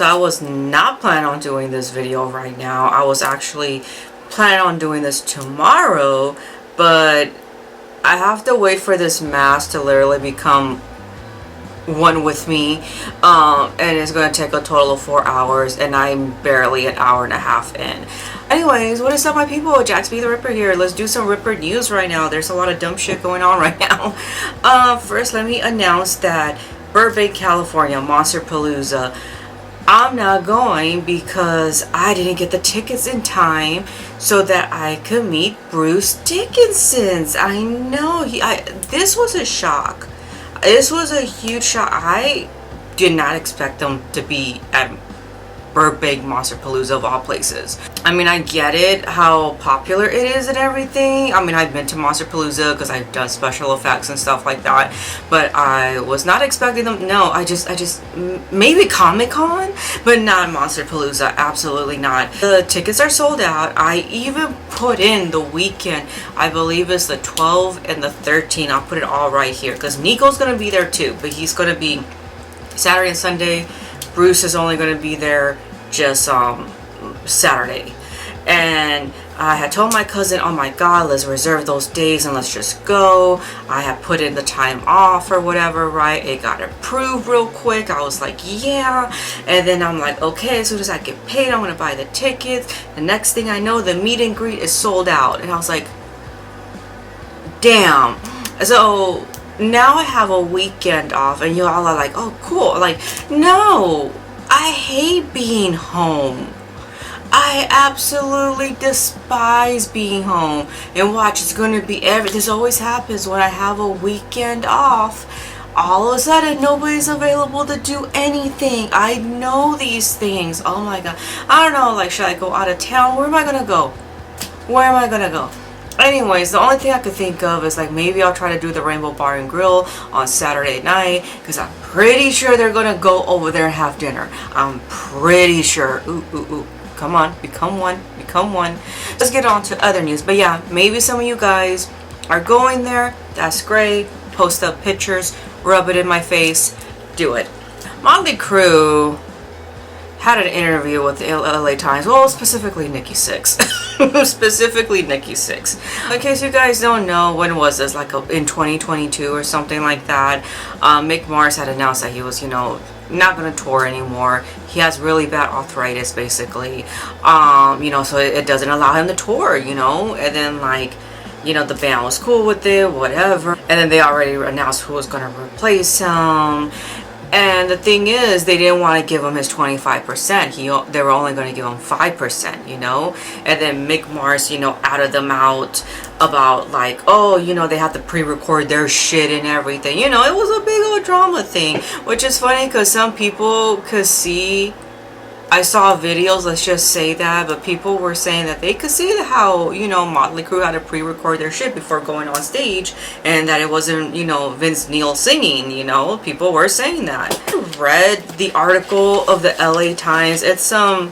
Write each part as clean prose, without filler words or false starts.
So I was not planning on doing this video right now. I was actually planning on doing this tomorrow, but I have to wait for this mask to literally become one with me, and it's going to take a total of 4 hours, and I'm barely an hour and a half in. Anyways, what is up, my people? JaxB.TheRipper here. Let's do some Ripper news right now. There's a lot of dumb shit going on right now. First, let me announce that Burbank, California, Monsterpalooza, I'm not going because I didn't get the tickets in time so that I could meet Bruce Dickinson. I know, this was a shock. This was a huge shock. I did not expect them to be at Burbank Monsterpalooza of all places. I mean, I get it, how popular it is and everything. I mean, I've been to Monsterpalooza because I've done special effects and stuff like that, but I was not expecting them. No, I just maybe Comic-Con, but not Monsterpalooza. Absolutely not. The tickets are sold out. I even put in the weekend. I believe it's the 12th and the 13th. I'll put it all right here because Nico's gonna be there too, but he's gonna be Saturday and Sunday. Bruce is only going to be there just Saturday. And I had told my cousin, oh my god, let's reserve those days and let's just go. I had put in the time off or whatever, right? It got approved real quick. I was like, yeah. And then I'm like, okay, as soon as I get paid, I'm going to buy the tickets. The next thing I know, the meet and greet is sold out. And I was like, damn. So now I have a weekend off and you all are like, oh cool. Like, no, I hate being home. I absolutely despise being home. And watch, it's going to be this always happens when I have a weekend off. All of a sudden nobody's available to do anything. I know these things. Oh my god. I don't know, like, should I go out of town? Where am I gonna go? Where am I gonna go? Anyways, the only thing I could think of is like maybe I'll try to do the Rainbow Bar and Grill on Saturday night because I'm pretty sure they're gonna go over there and have dinner. I'm pretty sure. Ooh. Come on, become one. Let's get on to other news. But yeah, maybe some of you guys are going there. That's great. Post up pictures, rub it in my face, do it. Motley Crue had an interview with the LA Times. Well, specifically NiKKi Sixx. Specifically NiKKi Sixx. In case you guys don't know, when was this? Like in 2022 or something like that. Mick Mars had announced that he was, not going to tour anymore. He has really bad arthritis, basically. So it doesn't allow him to tour, And then, like, the band was cool with it, whatever. And then they already announced who was going to replace him. And the thing is, they didn't want to give him his 25%. They were only going to give him 5%, And then Mick Mars, outed them out about like, oh, they have to pre-record their shit and everything. It was a big old drama thing, which is funny because some people could see. I saw videos, let's just say that, but people were saying that they could see how, Motley Crue had to pre-record their shit before going on stage, and that it wasn't, Vince Neil singing, people were saying that. I read the article of the LA Times. It's I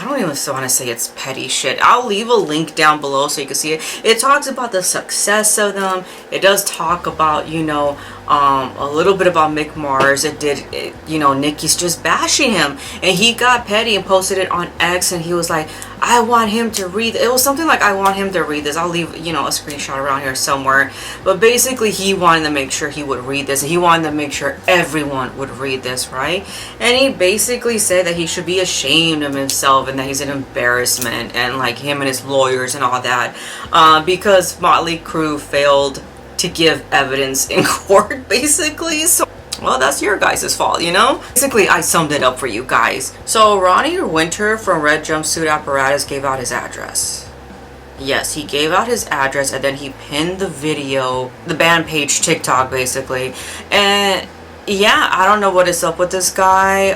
don't even want to say it's petty shit. I'll leave a link down below so you can see it. It talks about the success of them. It does talk about, a little bit about Mick Mars. Nicki's just bashing him. And he got petty and posted it on X, and he was like, I want him to read. It was something like, I want him to read this. I'll leave, a screenshot around here somewhere. But basically, he wanted to make sure he would read this. He wanted to make sure everyone would read this, right? And he basically said that he should be ashamed of himself and that he's an embarrassment, and like him and his lawyers and all that, because Motley Crue failed to give evidence in court, basically. So, well, that's your guys' fault, Basically, I summed it up for you guys. So, Ronnie Winter from Red Jumpsuit Apparatus gave out his address. Yes, he gave out his address, and then he pinned the video, the band page, TikTok, basically. And yeah, I don't know what is up with this guy.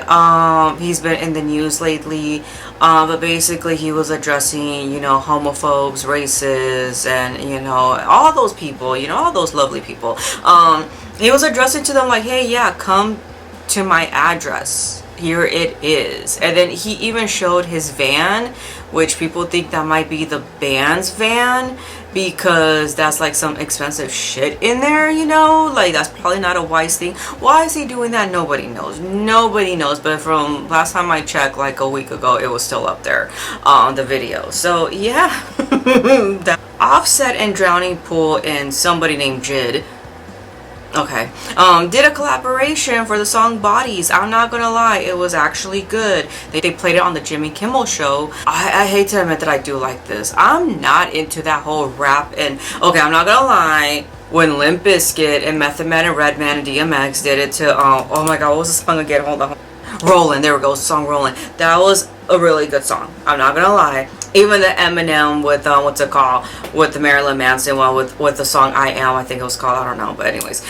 He's been in the news lately. But basically he was addressing, homophobes, racists, and, all those people, all those lovely people. He was addressing to them like, hey, yeah, come to my address. here it is. And then he even showed his van, which people think that might be the band's van because that's like some expensive shit in there, you know, like that's probably not a wise thing. Why is he doing that? Nobody knows. Nobody knows. But from last time I checked, like a week ago, it was still up there on the video. So yeah. Offset and Drowning Pool and somebody named Jid, okay, did a collaboration for the song Bodies. I'm not gonna lie, it was actually good. They played it on the Jimmy Kimmel show. I hate to admit that I do like this. I'm not into that whole rap and, okay, I'm not gonna lie, when Limp Bizkit and Method Man and Redman and DMX did it to, oh my god, what was the song again? Hold on. Rollin', there we go, song Rollin'. That was a really good song, I'm not gonna lie. Even the Eminem with what's it called, with the Marilyn Manson one, with the song I Am, I think it was called, I don't know, but anyways,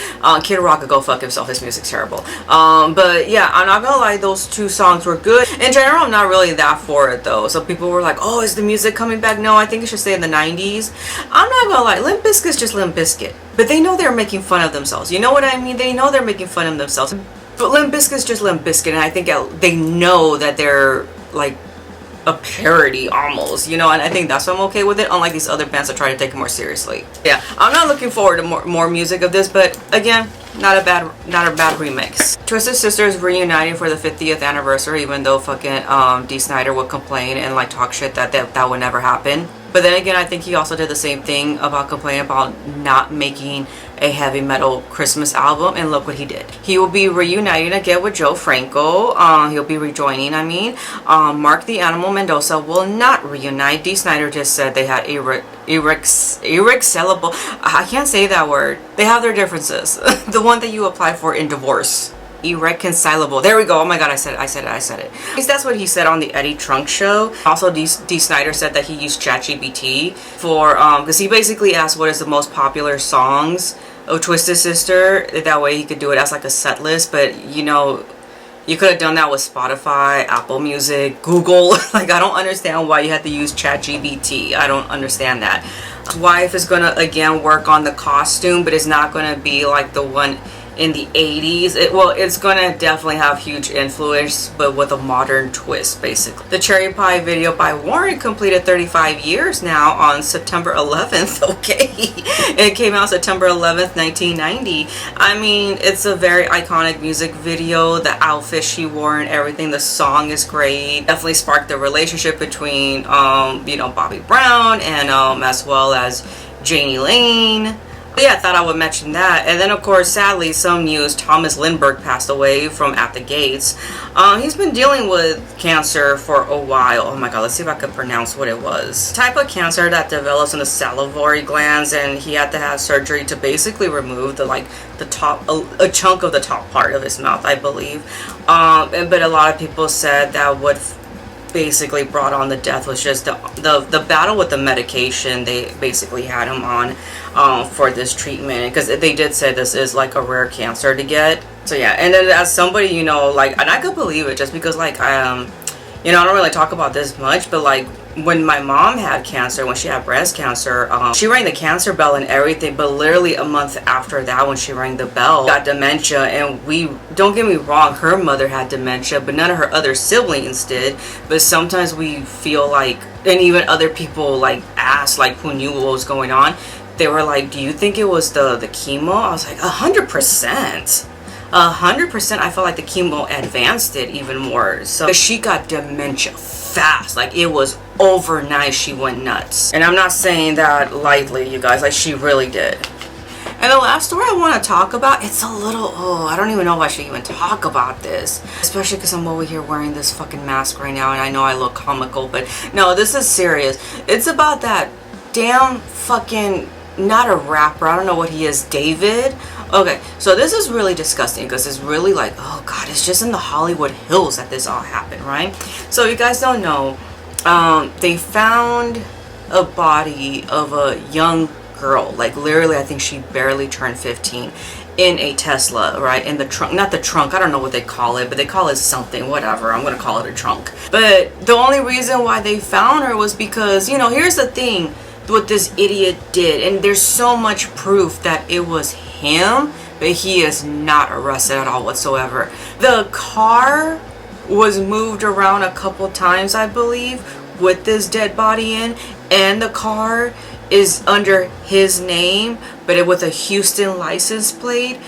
Kid Rock could go fuck himself, his music's terrible. But yeah, I'm not gonna lie, those two songs were good. In general, I'm not really that for it though. So people were like, oh, is the music coming back? No, I think it should stay in the 90s. I'm not gonna lie, Limp Bizkit's just Limp Bizkit, but they know they're making fun of themselves, you know what I mean? They know they're making fun of themselves, but Limp Bizkit's just Limp Bizkit, and I think they know that they're like a parody almost, you know, and I think that's why I'm okay with it, unlike these other bands that try to take it more seriously. Yeah, I'm not looking forward to more music of this, but again, not a bad remix. Twisted Sister is reuniting for the 50th anniversary, even though fucking D. Snyder would complain and like talk shit that would never happen. But then again, I think he also did the same thing about complaining about not making a heavy metal Christmas album, and look what he did. He will be reuniting again with Joe Franco. He'll be rejoining, I mean. Mark the Animal Mendoza will not reunite. D. Snyder just said they had irreconcilable. I can't say that word. They have their differences. The one that you apply for in divorce. Irreconcilable. There we go. Oh my god, I said it. At least that's what he said on the Eddie Trunk show. Also, D. Snyder said that he used ChatGPT for because he basically asked what is the most popular songs of Twisted Sister. That way he could do it as like a set list. But you know, you could have done that with Spotify, Apple Music, Google. Like, I don't understand why you had to use ChatGPT. I don't understand that. His wife is gonna again work on the costume, but it's not gonna be like the one in the 80s. It's gonna definitely have huge influence, but with a modern twist, basically. The Cherry Pie video by Warren completed 35 years now on September 11th, okay? It came out September 11th, 1990. I mean, it's a very iconic music video. The outfit she wore and everything, the song is great. Definitely sparked the relationship between, you know, Bobby Brown and as well as Janie Lane. Yeah, I thought I would mention that. And then, of course, sadly, some news. Thomas Lindbergh passed away from At the Gates. He's been dealing with cancer for a while. Oh my god, let's see if I can pronounce what it was. Type of cancer that develops in the salivary glands, and he had to have surgery to basically remove the top, a chunk of the top part of his mouth, I believe. But a lot of people said that what basically brought on the death was just the battle with the medication they basically had him on for this treatment, because they did say this is like a rare cancer to get. So yeah, and then as somebody, you know, like, and I could believe it just because, like, you know, I don't really talk about this much, but like when my mom had cancer, when she had breast cancer, she rang the cancer bell and everything, but literally a month after that, when she rang the bell, got dementia. And don't get me wrong, her mother had dementia, but none of her other siblings did. But sometimes we feel like, and even other people like asked, like, who knew what was going on, they were like, do you think it was the chemo? I was like, 100%. 100%. I felt like the chemo advanced it even more. So she got dementia fast. Like, it was overnight she went nuts. And I'm not saying that lightly, you guys. Like, she really did. And the last story I want to talk about, it's a little, I don't even know if I should even talk about this. Especially because I'm over here wearing this fucking mask right now, and I know I look comical, but no, this is serious. It's about that damn fucking, not a rapper, I don't know what he is, David. Okay, so this is really disgusting because it's really like, oh god, it's just in the Hollywood Hills that this all happened, right? So you guys don't know, they found a body of a young girl, like literally I think she barely turned 15, in a Tesla, right? In the trunk, not the trunk, I don't know what they call it, but they call it something, whatever, I'm gonna call it a trunk. But the only reason why they found her was because, you know, here's the thing, what this idiot did, and there's so much proof that it was him, but he is not arrested at all whatsoever. The car was moved around a couple times, I believe, with this dead body in, and the car is under his name, but with a Houston license plate.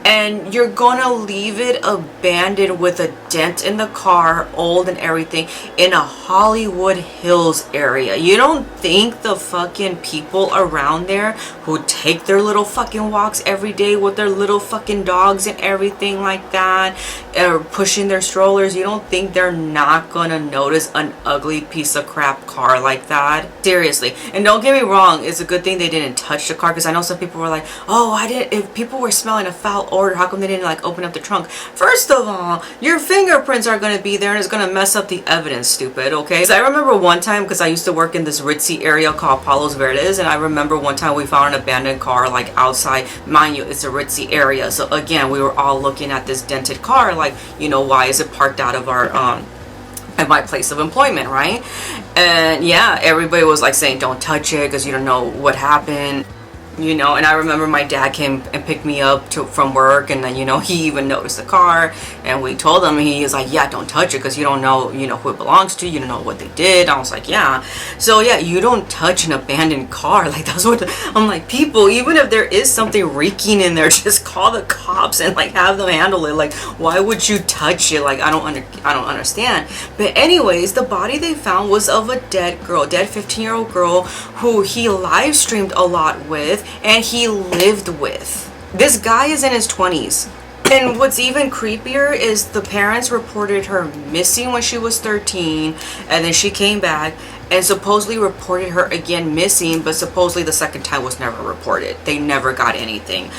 And you're gonna leave it abandoned with a dent in the car, old and everything, in a Hollywood Hills area. You don't think the fucking people around there who take their little fucking walks every day with their little fucking dogs and everything like that, or pushing their strollers, you don't think they're not gonna notice an ugly piece of crap car like that? Seriously. And don't get me wrong, it's a good thing they didn't touch the car, because I know some people were like, oh, if people were smelling a foul order, how come they didn't like open up the trunk? First of all, your fingerprints are going to be there and it's going to mess up the evidence, stupid, okay? So I remember one time, because I used to work in this ritzy area called Palos Verdes, and I remember one time we found an abandoned car like outside. Mind you, it's a ritzy area, so again, we were all looking at this dented car like, you know, why is it parked out of our at my place of employment, right? And yeah, everybody was like saying don't touch it because you don't know what happened, you know. And I remember my dad came and picked me up from work, and then, you know, he even noticed the car, and we told him, he was like, yeah, don't touch it because you don't know, you know, who it belongs to, you don't know what they did. I was like, yeah. So yeah, you don't touch an abandoned car. Like, that's what I'm like, people, even if there is something reeking in there, just call the cops and like have them handle it. Like, why would you touch it? Like, I don't understand. But anyways, the body they found was of a dead 15-year-old girl who he live streamed a lot with and he lived with. This guy is in his 20s. And what's even creepier is the parents reported her missing when she was 13, and then she came back and supposedly reported her again missing, but supposedly the second time was never reported. They never got anything.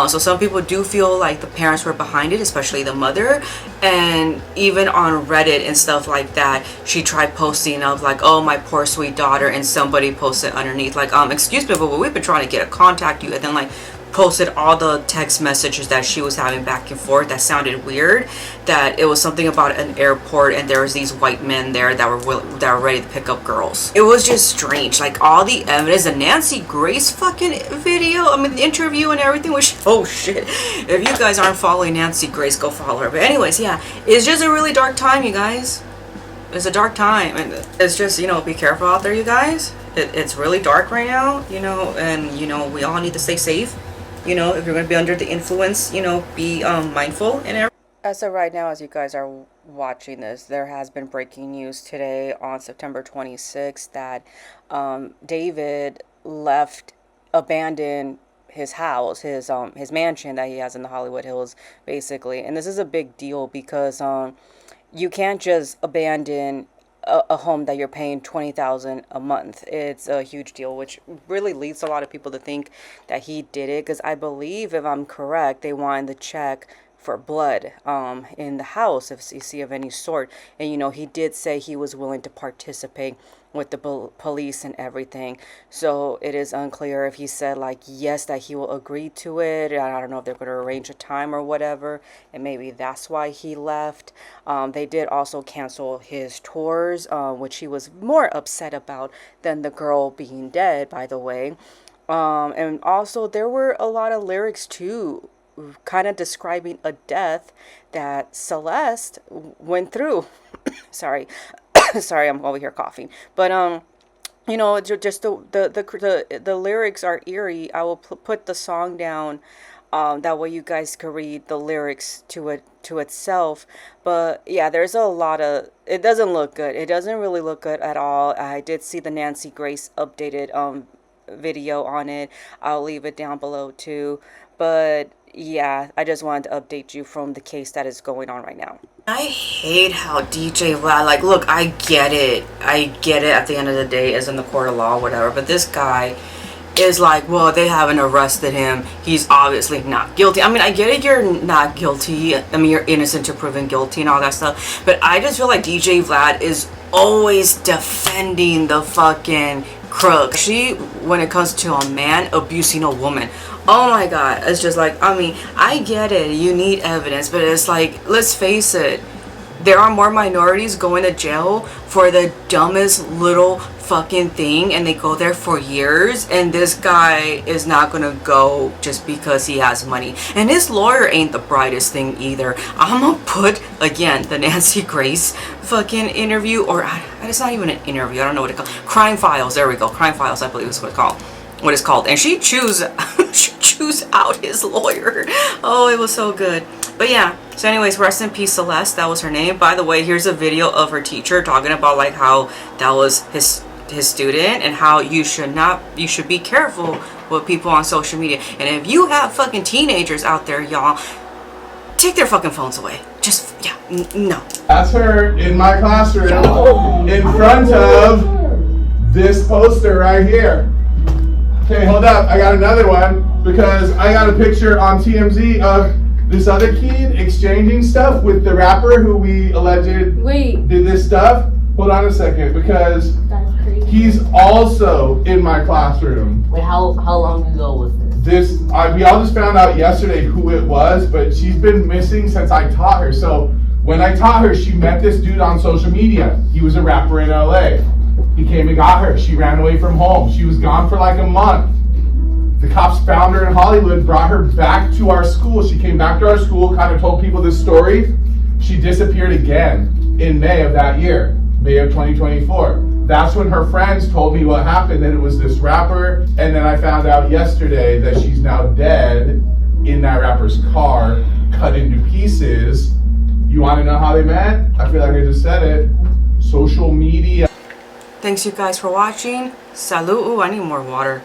So some people do feel like the parents were behind it, especially the mother. And even on Reddit and stuff like that, she tried posting of like, oh, my poor sweet daughter, and somebody posted underneath like, excuse me, but we've been trying to get contact you, and then like posted all the text messages that she was having back and forth that sounded weird, that it was something about an airport and there was these white men there that were ready to pick up girls. It was just strange. Like, all the evidence, the Nancy Grace fucking video, I mean the interview and everything was, oh shit, if you guys aren't following Nancy Grace, go follow her. But anyways, yeah, it's just a really dark time, you guys. It's a dark time, and it's just, you know, be careful out there, you guys. It's really dark right now, you know, and you know, we all need to stay safe. You know, if you're going to be under the influence, you know, be mindful and everything. As of right now, as you guys are watching this, there has been breaking news today on September 26th that David abandoned his house, his mansion that he has in the Hollywood Hills, basically. And this is a big deal because you can't just abandon a home that you're paying $20,000 a month. It's a huge deal, which really leads a lot of people to think that he did it, because I believe, if I'm correct, they wanted the check for blood in the house, if you see of any sort. And you know, he did say he was willing to participate with the police and everything. So it is unclear if he said like yes, that he will agree to it. I don't know if they're going to arrange a time or whatever, and maybe that's why he left. They did also cancel his tours, which he was more upset about than the girl being dead, by the way. And also there were a lot of lyrics too, kind of describing a death that Celeste went through. Sorry, I'm over here coughing. But you know, just the lyrics are eerie. I will put the song down. That way you guys can read the lyrics to itself. But yeah, there's a lot of, it doesn't look good. It doesn't really look good at all. I did see the Nancy Grace updated video on it. I'll leave it down below too. But yeah, I just wanted to update you from the case that is going on right now. I hate how DJ Vlad, like, look, I get it at the end of the day, as in the court of law, whatever, but this guy is like, well, they haven't arrested him, he's obviously not guilty. I mean, I get it, you're not guilty, I mean, you're innocent to proven guilty and all that stuff, but I just feel like DJ Vlad is always defending the fucking crook. When it comes to a man abusing a woman, oh my god, it's just like, I mean, I get it, you need evidence, but it's like, let's face it, there are more minorities going to jail for the dumbest little fucking thing and they go there for years, and this guy is not gonna go just because he has money. And his lawyer ain't the brightest thing either. I'm gonna put again the Nancy Grace fucking interview, or it's not even an interview, I don't know what it called. Crime Files, there we go. Crime Files, I believe is what it's called. And she choose out his lawyer. Oh, it was so good. But yeah, so anyways, rest in peace Celeste, that was her name. By the way, here's a video of her teacher talking about like how that was his student, and how you should be careful with people on social media. And if you have fucking teenagers out there, y'all, take their fucking phones away. Just, yeah, no. That's her in my classroom in front of this poster right here. Okay, hold up, I got another one, because I got a picture on TMZ of this other kid exchanging stuff with the rapper who we alleged did this stuff. Hold on a second, because he's also in my classroom. Wait, how long ago was this? We all just found out yesterday who it was, but she's been missing since I taught her. So when I taught her, she met this dude on social media. He was a rapper in LA. He came and got her. She ran away from home. She was gone for like a month. The cops found her in Hollywood, brought her back to our school. She came back to our school, kind of told people this story. She disappeared again in May of that year, May of 2024. That's when her friends told me what happened, that it was this rapper. And then I found out yesterday that she's now dead in that rapper's car, cut into pieces. You want to know how they met? I feel like I just said it. Social media. Thanks you guys for watching. Salud. Ooh, I need more water.